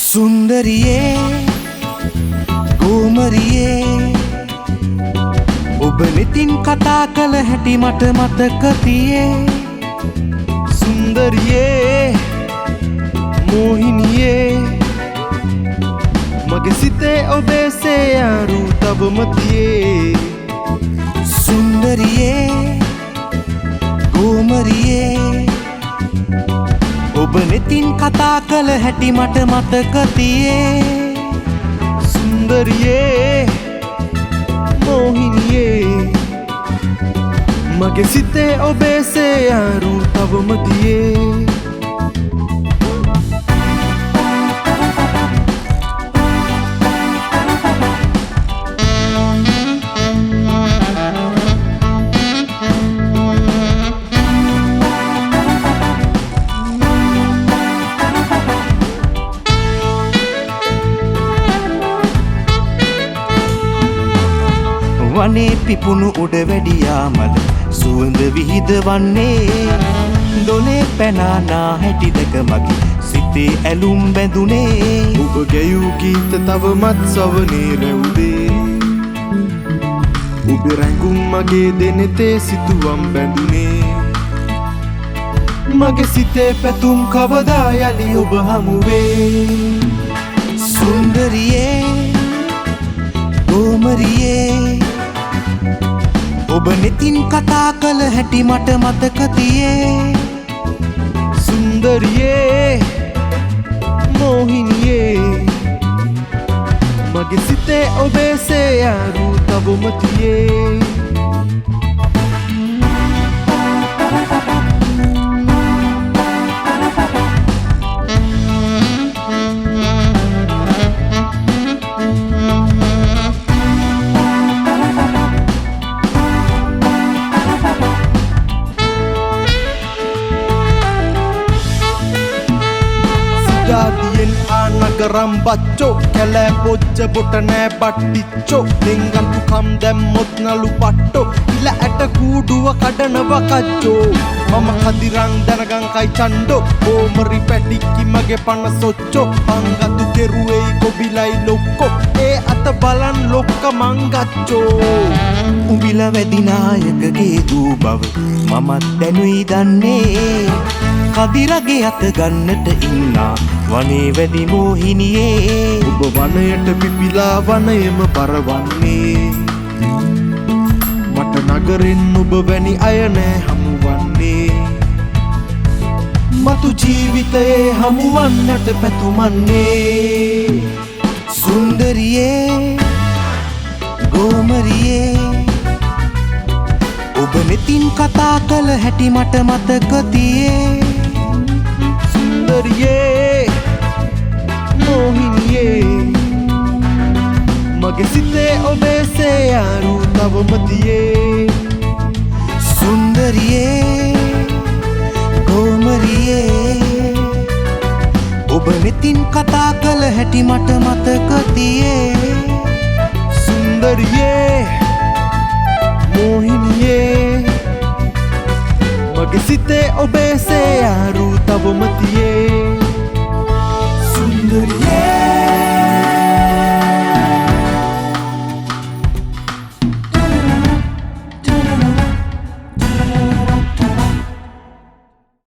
සුන්දරියේ ගෝමරියේ ඔබ නෙතින් කතා කළ හැටි මට මතක තියේ සුන්දරියේ මෝහිනියේ මගේ සිතේ ඔබේ සේයාරු තවම තියේ සුන්දරියේ ගෝමරියේ ඔබ නෙතින් කතා කළ හැටි මට මතක තියේ සුන්දරියේ මෝහිනියේ මගේ සිතේ ඔබේ සේයාරු තවම තියේ වනේ පිපුණු උඩ වැඩියාමල සුවඳ විහිදවන්නේ දොලේ පැනානා හැටි දැක මගේ සිතේ ඇලුම් බැඳුනේ ඔබ ගැයූ ගීත තවමත් සවනේ රැවුදේ ඔබ රැඟුම් මගේ දෙනෙතේ සිතුවම් බැඳුනේ මගේ සිතේ පැතුම් කවදා යලි ඔබ හමුවේ සුන්දරියේ ගෝමරියේ ඔබ නෙතින් කතා කළ හැටි මට මතක තියේ සුන්දරියේ මෝහිනියේ මගේ සිතේ ඔබේ සේයාරු තවම තියේ ජාතියෙන් ආනගරම් බච්චෝ කැලෑ පොච්ච බොට නෑ බට්ටිච්චෝ දෙංගන්තු කම් දැම්මොත් නලු පට්ටෝ ඉල ඇට කූඩුව කඩනව කච්චෝ මම කදිරං දැනගං කයි චණ්ඩෝ ඕමරි පැටික්කි මගේ පන සොච්චෝ පංගතු කෙරුවෙයි කොබිලයි ලොක්කෝ ඒ අත බලන් ලොක්ක මංගච්චෝ උඹිල වැදිනායකගේ දූ බව මමත් දැනුයි දන්නේ කදිරගේ අත ගන්නට ඉන්නා වනේ වැඩි මෝහිනියේ ඔබ වනයට පිපිලා වනයම පරවන්නේ මට නගරෙන් ඔබ වැනි අය නෑ හමුවන්නේ මතු ජීවිතයේ හමුවන්නට පැතුමන්නේ සුන්දරියේ ගෝමරියේ ඔබ නෙතින් කතා කළ හැටි මට මතක තියේ සුන්දරියේ මෝහිනියේ මගේ සිතේ ඔබේ සේයාරු තවම තියේ සුන්දරියේ ගෝමරියේ ඔබ නෙතින් කතා කළ හැටි මට මතක තියේ සුන්දරියේ මෝහිනියේ මගේ සිතේ ඔබේ සේයාරු තවම තියේ සුන්දරියේ